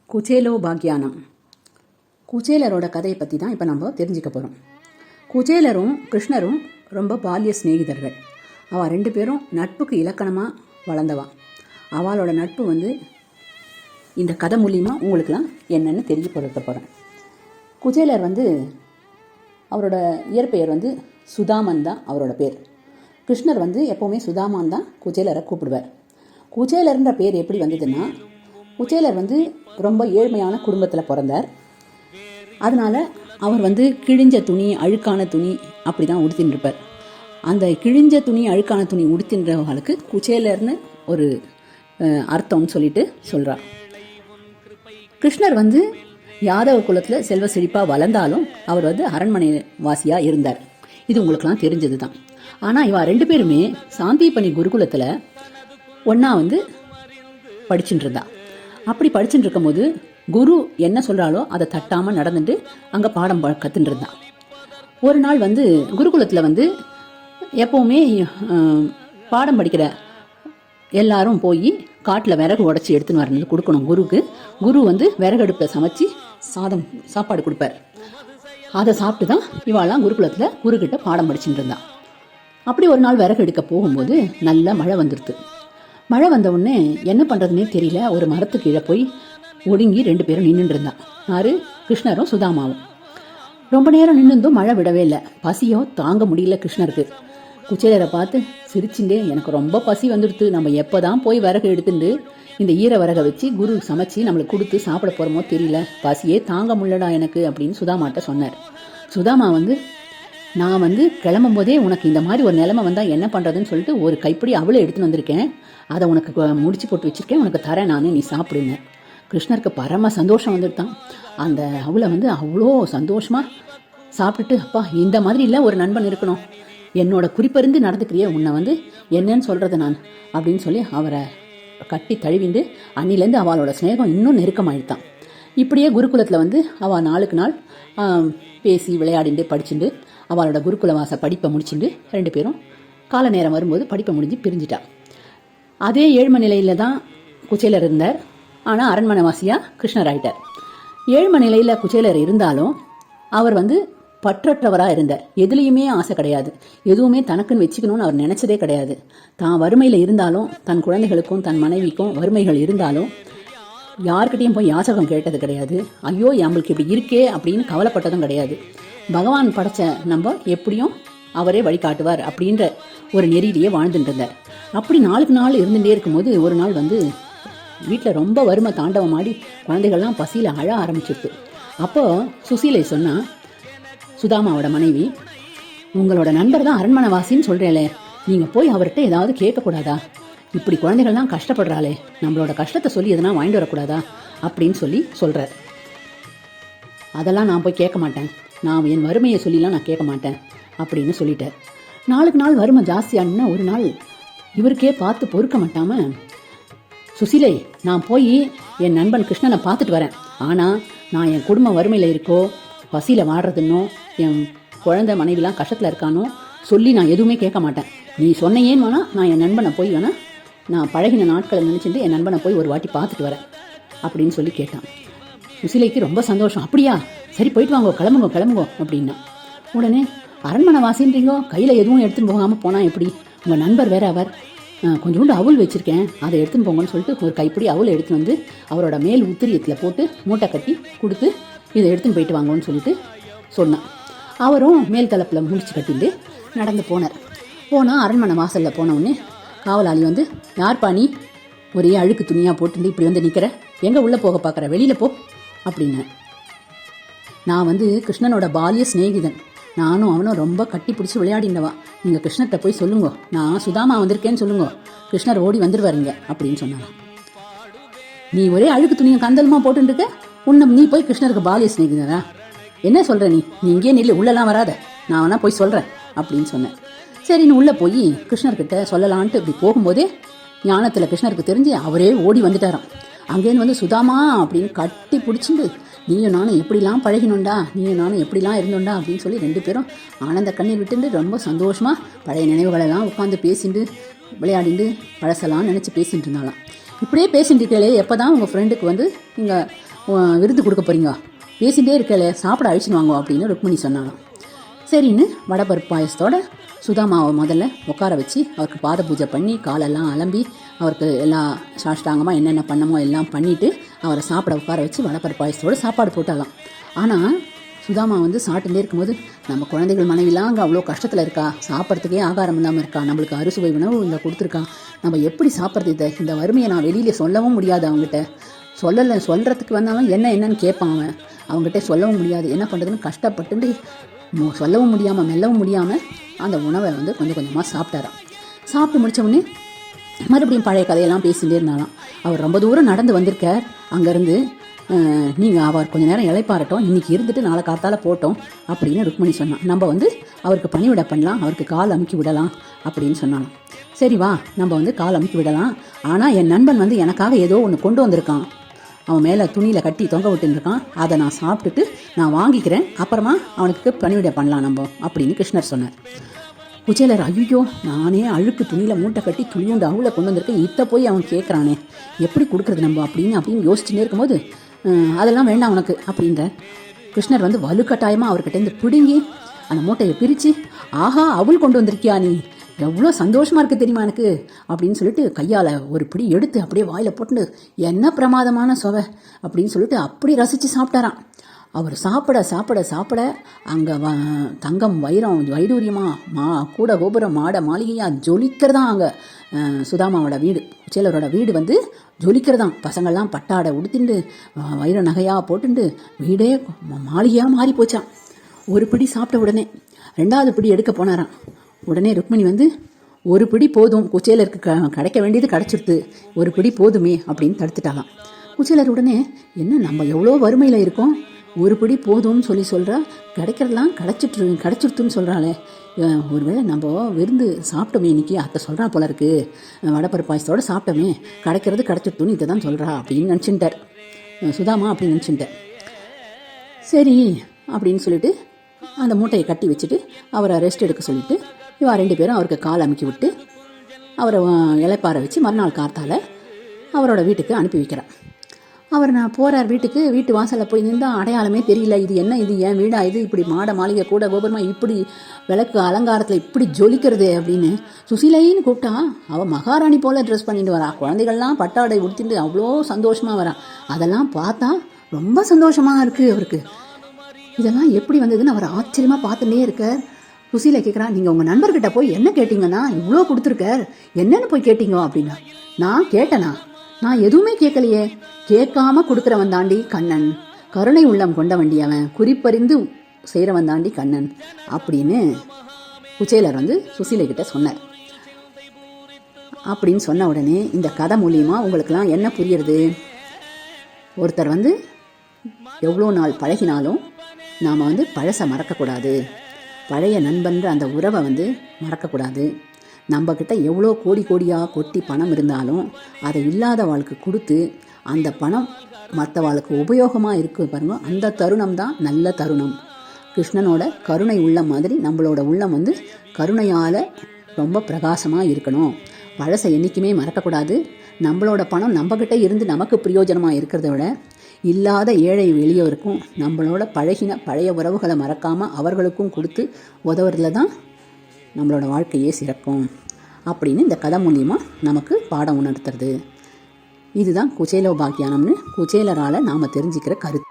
குச்சேலோ பாக்யானம். குச்சேலரோட கதையை பற்றி தான் இப்போ நம்ம தெரிஞ்சுக்க போகிறோம். குச்சேலரும் கிருஷ்ணரும் ரொம்ப பால்ய சிநேகிதர்கள். அவள் ரெண்டு பேரும் நட்புக்கு இலக்கணமாக வளர்ந்தவா. அவளோட நட்பு இந்த கதை மூலியமாக உங்களுக்குலாம் என்னென்னு தெரியப்படுத்த போகிறேன். குச்சேலர் அவரோட இயற்பெயர் சுதாமன் தான் அவரோட பேர். கிருஷ்ணர் எப்போவுமே சுதாமான் தான் குச்சேலரை கூப்பிடுவார். குச்சேலர்ன்ற பேர் எப்படி வந்ததுன்னா, குச்சேலர் ரொம்ப ஏழ்மையான குடும்பத்தில் பிறந்தார். அதனால் அவர் கிழிஞ்ச துணி, அழுக்கான துணி அப்படி தான் உடுத்தின்னு இருப்பார். அந்த கிழிஞ்ச துணி, அழுக்கான துணி உடுத்தின்றவர்களுக்கு குச்சேலர்னு ஒரு அர்த்தம்னு சொல்லிட்டு சொல்கிறார். கிருஷ்ணர் யாதவ குலத்தில் செல்வ செழிப்பாக வளர்ந்தாலும் அவர் அரண்மனை வாசியாக இருந்தார். இது உங்களுக்குலாம் தெரிஞ்சது தான். ஆனால் இவா ரெண்டு பேருமே சாந்திப்பனி குருகுலத்தில் ஒன்றா படிச்சுட்டு இருந்தா. அப்படி படிச்சுட்டு இருக்கும்போது குரு என்ன சொல்கிறாலோ அதை தட்டாமல் நடந்துட்டு அங்கே பாடம் கற்றுட்டு இருந்தான். ஒரு நாள் குருகுலத்தில் எப்போவுமே பாடம் படிக்கிற எல்லாரும் போய் காட்டில் விறகு உடச்சி எடுத்துன்னு வரணும் கொடுக்கணும் குருக்கு. குரு விறகடுப்பில் சமைச்சு சாப்பாடு கொடுப்பார். அதை சாப்பிட்டு தான் இவாளாம் குருகுலத்தில் குருக்கிட்ட பாடம் படிச்சுட்டு இருந்தான். அப்படி ஒரு நாள் விறகு எடுக்க போகும்போது நல்ல மழை வந்துடுது. மழை வந்த உடனே என்ன பண்ணுறதுனே தெரியல. ஒரு மரத்து கீழே போய் ஒடுங்கி ரெண்டு பேரும் நின்றுட்டு இருந்தான். யாரு? கிருஷ்ணரும் சுதாமாவும். ரொம்ப நேரம் நின்றுந்தும் மழை விடவே இல்லை. பசியோ தாங்க முடியல கிருஷ்ணருக்கு. குச்சேலரை பார்த்து சிரிச்சுட்டே, எனக்கு ரொம்ப பசி வந்துடுது, நம்ம எப்போ தான் போய் விறகு எடுத்துட்டு இந்த ஈர விறகை வச்சு குரு சமைச்சு நம்மளுக்கு கொடுத்து சாப்பிட போகிறோமோ தெரியல, பசியே தாங்க முடியலடா எனக்கு அப்படின்னு சுதாமாட்ட சொன்னார். சுதாமா நான் கிளம்பும் போதே உனக்கு இந்த மாதிரி ஒரு நிலைமை வந்தால் என்ன பண்ணுறதுன்னு சொல்லிட்டு ஒரு கைப்பிடி அவளை எடுத்துன்னு வந்திருக்கேன், அதை உனக்கு முடிச்சு போட்டு வச்சுருக்கேன், உனக்கு தரேன் நான், நீ சாப்பிடுங்க. கிருஷ்ணருக்கு பரம சந்தோஷம் வந்துட்டான். அந்த அவளை அவ்வளோ சந்தோஷமாக சாப்பிட்டுட்டு, அப்பா இந்த மாதிரி இல்லை ஒரு நண்பன் இருக்கணும், என்னோட குறிப்பறிந்து நடந்துக்கிறியே, உன்னை என்னன்னு சொல்கிறது நான் அப்படின்னு சொல்லி அவரை கட்டி தழுவிண்டு அன்னிலேருந்து அவளோட ஸ்நேகம் இன்னும் நெருக்கமாயிட்டான். இப்படியே குருகுலத்தில் அவள் நாளுக்கு நாள் பேசி விளையாடிண்டு படிச்சுட்டு அவளோட குருகுலவாச படிப்பை முடிச்சுட்டு ரெண்டு பேரும் கால நேரம் வரும்போது படிப்பை முடிஞ்சு பிரிஞ்சிட்டான். அதே ஏழ்மை நிலையில் தான் குச்சேலர் இருந்தார். ஆனால் அரண்மனை வாசியாக கிருஷ்ணர் ஆயிட்டார். ஏழ்மை நிலையில் குச்சேலர் இருந்தாலும் அவர் பற்றற்றவராக இருந்தார். எதுலேயுமே ஆசை கிடையாது, எதுவுமே தனக்குன்னு வச்சுக்கணும்னு அவர் நினச்சதே கிடையாது. தான் வறுமையில் இருந்தாலும், தன் குழந்தைகளுக்கும் தன் மனைவிக்கும் வறுமைகள் இருந்தாலும் யார்கிட்டையும் போய் யாசகம் கேட்டது கிடையாது. ஐயோ நம்மளுக்கு இப்படி இருக்கே அப்படின்னு கவலைப்பட்டதும் கிடையாது. பகவான் படைச்ச நம்ம எப்படியும் அவரே வழிகாட்டுவார் அப்படின்ற ஒரு நெறியிலேயே வாழ்ந்துட்டு இருந்தார். அப்படி நாளுக்கு நாள் இருந்துகிட்டே இருக்கும்போது ஒரு நாள் வீட்டில் ரொம்ப வறுமை தாண்டவம் ஆடி குழந்தைகள்லாம் பசியில் அழ ஆரம்பிச்சிருக்கு. அப்போ சுசீலை சொன்னா, சுதாமாவோட மனைவி, உங்களோட நண்பர் தான் அரண்மனை வாசின்னு சொல்கிறேலே, நீங்கள் போய் அவர்கிட்ட ஏதாவது கேட்கக்கூடாதா? இப்படி குழந்தைகள்லாம் கஷ்டப்படுறாளே, நம்மளோட கஷ்டத்தை சொல்லி எதனா வாங்கிட்டு வரக்கூடாதா அப்படின்னு சொல்கிறார். அதெல்லாம் நான் போய் கேட்க மாட்டேன், நான் என் வறுமையை சொல்லிலாம் நான் கேட்க மாட்டேன் அப்படின்னு சொல்லிட்டேன். நாளுக்கு நாள் வறுமை ஜாஸ்தியானா ஒரு நாள் இவருக்கே பார்த்து பொறுக்க மாட்டாமல், சுசீலை, நான் போய் என் நண்பன் கிருஷ்ணனை பார்த்துட்டு வரேன், ஆனால் நான் என் குடும்பம் வறுமையில் இருக்கோ, பசியில் வாடுறதுன்னோ, என் குழந்தை மனைவிலாம் கஷ்டத்தில் இருக்கானோ சொல்லி நான் எதுவுமே கேட்க மாட்டேன். நீ சொன்னையேன்னு வேணா நான் என் நண்பனை போய் நான் பழகின நாட்களை நினச்சிட்டு என் நண்பனை போய் ஒரு வாட்டி பார்த்துட்டு வரேன் அப்படின்னு சொல்லி கேட்டான். சுசீலைக்கு ரொம்ப சந்தோஷம். அப்படியா, சரி போயிட்டு வாங்கோ, கிளம்புங்கோ அப்படின்னா. உடனே அரண்மனை வாசின்றீங்கோ, கையில் எதுவும் எடுத்துன்னு போகாமல் போனால் எப்படி? உங்கள் நண்பர் வேற அவர், கொஞ்சோண்டு அவள் வச்சுருக்கேன், அதை எடுத்துன்னு போங்கன்னு சொல்லிட்டு ஒரு கைப்பிடி அவள் எடுத்துன்னு அவரோட மேல் உத்திரியத்தில் போட்டு மூட்டை கட்டி கொடுத்து, இதை எடுத்துன்னு போயிட்டு வாங்கன்னு சொல்லிட்டு சொன்னான். அவரும் மேல் தளப்பில் முடிச்சு கட்டிட்டு நடந்து போனார். போனால் அரண்மனை வாசலில் போனவுடனே காவலாளி யார்ப்பா நீ, ஒரே அழுக்கு துணியாக போட்டு இப்படி நிற்கிற, எங்கே உள்ளே போக பார்க்குற, வெளியில் போ அப்படின்னு. நான் கிருஷ்ணனோட பால்ய சிநேகிதன், நானும் அவனும் ரொம்ப கட்டி பிடிச்சி விளையாடினவா, நீங்கள் கிருஷ்ணர்கிட்ட போய் சொல்லுங்க, நான் சுதாமா வந்திருக்கேன்னு சொல்லுங்க, கிருஷ்ணர் ஓடி வந்துடுவாருங்க அப்படின்னு சொன்னாங்க. நீ ஒரே அழுக்கு துணியை கந்தலமாக போட்டுருக்க, நீ போய் கிருஷ்ணருக்கு பால்ய சிநேகிதனா, என்ன சொல்கிற நீ இங்கேயே நில்லு, உள்ளெல்லாம் வராத, நான் வேணா போய் சொல்கிறேன் அப்படின்னு சொன்னேன். சரின்னு உள்ளே போய் கிருஷ்ணர்கிட்ட சொல்லலான்ட்டு இப்படி போகும்போதே ஞானத்தில் கிருஷ்ணருக்கு தெரிஞ்சு அவரே ஓடி வந்துட்டாராம். அங்கேருந்து சுதாமா அப்படின்னு கட்டி பிடிச்சிட்டு, நீயும் நானும் எப்படிலாம் பழகினோண்டா, நீயும் நானும் எப்படிலாம் இருந்தோண்டா அப்படின்னு சொல்லி ரெண்டு பேரும் ஆனந்த கண்ணீர் விட்டுண்டு ரொம்ப சந்தோஷமாக பழைய நினைவுகளெல்லாம் உட்காந்து பேசிட்டு விளையாடிண்டு பழசெல்லாம் நினச்சி பேசிகிட்டு இருந்தாலாம். இப்படியே பேசிட்டு இருக்கே, எப்போ தான் உங்கள் ஃப்ரெண்டுக்கு இங்கே விருந்து கொடுக்க போகிறீங்க, பேசிகிட்டே இருக்கல, சாப்பிட அழிச்சுன்னு வாங்க அப்படின்னு ருக்மிணி சொன்னாலும். சரின்னு வடப்பருப்பு பாயசத்தோட சுதாமாவை முதல்ல உட்கார வச்சு அவருக்கு பாத பூஜை பண்ணி காலெல்லாம் அலம்பி அவருக்கு எல்லாம் சாஷ்டாங்கமாக என்னென்ன பண்ணமோ எல்லாம் பண்ணிவிட்டு அவரை சாப்பிட உட்கார வச்சு வடப்பருப்பு பாயசத்தோடு சாப்பாடு போட்டாலாம். ஆனால் சுதாமா சாப்பிட்டுட்டே இருக்கும்போது, நம்ம குழந்தைகள் மனைவிலாம் அங்கே அவ்வளோ கஷ்டத்தில் இருக்கா, சாப்பிட்றதுக்கே ஆகாரம் இல்லாமல் இருக்கா, நம்மளுக்கு அறுசுவை உணவு இங்கே கொடுத்துருக்கா, நம்ம எப்படி சாப்பிட்றது, இந்த வறுமையை நான் வெளியில் சொல்லவும் முடியாது, அவங்ககிட்ட சொல்கிறதுக்கு வந்தாலும் என்னன்னு கேட்பான் அவங்ககிட்ட சொல்லவும் முடியாது, என்ன பண்ணுறதுன்னு கஷ்டப்பட்டு சொல்லவும் முடியாமல் மெல்லவும் முடியாமல் அந்த உணவை கொஞ்சம் கொஞ்சமாக சாப்பிட்டாராம். சாப்பிட்டு முடித்தவுடனே மறுபடியும் பழைய கதையெல்லாம் பேசிகிட்டே இருந்தாலும். அவர் ரொம்ப தூரம் நடந்து வந்திருக்கார். அங்கேருந்து நீங்கள் அவர் கொஞ்சம் நேரம் இளைப்பாரட்டும், இன்றைக்கி இருந்துட்டு நாளை காத்தால் போட்டோம் அப்படின்னு ருக்மிணி சொன்னான். நம்ம அவருக்கு பணிவிட பண்ணலாம், அவருக்கு கால் அமுக்கி விடலாம் அப்படின்னு சொன்னாலும். சரி வா, நம்ம கால் அமுக்கி விடலாம். ஆனால் என் நண்பன் எனக்காக ஏதோ ஒன்று கொண்டு வந்திருக்கான், அவன் மேலே துணியில் கட்டி தொங்க விட்டுருக்கான், அதை நான் சாப்பிட்டுட்டு நான் வாங்கிக்கிறேன், அப்புறமா அவனுக்கு பணிவிட பண்ணலாம் நம்ம அப்படின்னு கிருஷ்ணர் சொன்னார். குச்சேலர், ஐயோ நானே அழுக்கு துணியில் மூட்டை கட்டி துணியுண்டு அவளை கொண்டு வந்திருக்கேன், இத்தை போய் அவன் கேட்குறானே, எப்படி கொடுக்குறது நம்ம அப்படின்னு யோசிச்சுட்டே இருக்கும்போது, அதெல்லாம் வேண்டாம் உனக்கு அப்படின்ற கிருஷ்ணர் வலுக்கட்டாயமாக அவர்கிட்ட பிடுங்கி அந்த மூட்டையை பிரித்து, ஆஹா அவள் கொண்டு வந்திருக்கியா நீ, எவ்வளோ சந்தோஷமாக இருக்குது தெரியுமா எனக்கு அப்படின்னு சொல்லிட்டு கையால் ஒரு பிடி எடுத்து அப்படியே வாயில் போட்டு, என்ன பிரமாதமான சுவை அப்படின்னு சொல்லிட்டு அப்படி ரசித்து சாப்பிட்டாராம். அவர் சாப்பிட சாப்பிட சாப்பிட அங்கே தங்கம் வைடூரியமாக கூட கோபுரம் மாட மாளிகையாக ஜொலிக்கிறதான் அங்கே சுதாமாவோட வீடு, குச்சேலரோட வீடு ஜொலிக்கிறதான். பசங்கள்லாம் பட்டாடை உடுத்திண்டு வைர நகையாக போட்டுண்டு வீடே மாளிகையாக மாறி போச்சான். ஒரு பிடி சாப்பிட்ட உடனே 2வது பிடி எடுக்க போனாராம். உடனே ருக்மிணி ஒரு பிடி போதும், குச்சேலருக்கு கிடைக்க வேண்டியது கிடைச்சிருது, ஒரு பிடி போதுமே அப்படின்னு தடுத்துட்டாலாம். குச்சேலர் உடனே, என்ன நம்ம எவ்வளோ வறுமையில் இருக்கோம், ஒரு பிடி போதும்னு சொல்கிறா, கிடைக்கிறதெல்லாம் கிடைச்சிருத்துன்னு சொல்கிறாளே, ஒருவேளை நம்ம விருந்து சாப்பிட்டோமே இன்னைக்கு, அத்தை சொல்கிறா போல இருக்கு, வடப்பருப்பு பாயசத்தோடு சாப்பிட்டோமே, கிடைச்சிருத்துன்னு இதை தான் சொல்கிறா அப்படின்னு நினச்சிட்டார் சுதாமா. அப்படின்னு நினச்சிட்டார். சரி அப்படின்னு சொல்லிட்டு அந்த மூட்டையை கட்டி வச்சுட்டு அவரை ரெஸ்ட் எடுக்க சொல்லிவிட்டு இவா 2 பேரும் அவருக்கு கால் அமுக்கி விட்டு அவரை இலைப்பார வச்சு மறுநாள் காத்தால் அவரோட வீட்டுக்கு அனுப்பி வைக்கிறார். அவர் போகிறார் வீட்டுக்கு. வீட்டு வாசலில் போய் நின்றால் அடையாளமே தெரியல, இது என்ன, இது ஏன் வீடா, இது இப்படி மாட மாளிகை கூட கோபுரமாக இப்படி விளக்கு அலங்காரத்தில் இப்படி ஜொலிக்கிறது அப்படின்னு சுசீலைன்னு கூப்பிட்டா அவள் மகாராணி போல் ட்ரெஸ் பண்ணிட்டு வரா, குழந்தைகள்லாம் பட்டாடை உடுத்திட்டு அவ்வளோ சந்தோஷமாக வரா. அதெல்லாம் பார்த்தா ரொம்ப சந்தோஷமாக இருக்குது அவருக்கு. இதெல்லாம் எப்படி வந்ததுன்னு அவர் ஆச்சரியமாக பார்த்துட்டே இருக்கார். சுசீலை கேட்குறா, நீங்கள் உங்கள் நண்பர்கிட்ட போய் என்ன கேட்டீங்கன்னா, இவ்வளோ கொடுத்துருக்கார், என்னென்னு போய் கேட்டீங்க அப்படின்னா. நான் கேட்டேனா, நான் எதுவுமே கேட்கலையே, கேட்காம கொடுக்குறவன் தாண்டி கண்ணன், கருணை உள்ளம் கொண்ட வண்டியவன், குறிப்பறிந்து செய்கிறவன் தாண்டி கண்ணன் அப்படின்னு குச்சேலர் சுசீலை கிட்ட சொன்னார். அப்படின்னு சொன்ன உடனே இந்த கதை மூலியமாக உங்களுக்கெல்லாம் என்ன புரியுறது, ஒருத்தர் எவ்வளோ நாள் பழகினாலும் நாம் பழசை மறக்கக்கூடாது, பழைய நண்பன்ற அந்த உறவை மறக்கக்கூடாது. நம்மக்கிட்ட எவ்வளோ கோடியாக கொட்டி பணம் இருந்தாலும் அதை இல்லாத வாழ்க்கை கொடுத்து அந்த பணம் மற்றவாளுக்கு உபயோகமாக இருக்குது பாருங்க, அந்த தருணம் தான் நல்ல தருணம். கிருஷ்ணனோட கருணை உள்ளம் மாதிரி நம்மளோட உள்ளம் கருணையால் ரொம்ப பிரகாசமாக இருக்கணும். பழசை என்றைக்குமே மறக்கக்கூடாது. நம்மளோட பணம் நம்மக்கிட்ட இருந்து நமக்கு பிரயோஜனமாக இருக்கிறத விட இல்லாத ஏழை எளியவருக்கும் நம்மளோட பழகின பழைய உறவுகளை மறக்காமல் அவர்களுக்கும் கொடுத்து உதவுறதுல தான் நம்மளோட வாழ்க்கையே சிறக்கும் அப்படின்னு இந்த கதை மூலியமாக நமக்கு பாடம் உணர்த்துறது. இதுதான் குச்சேலோபாக்கியானம்னு குச்சேலரால் நாம் தெரிஞ்சுக்கிற கருத்து.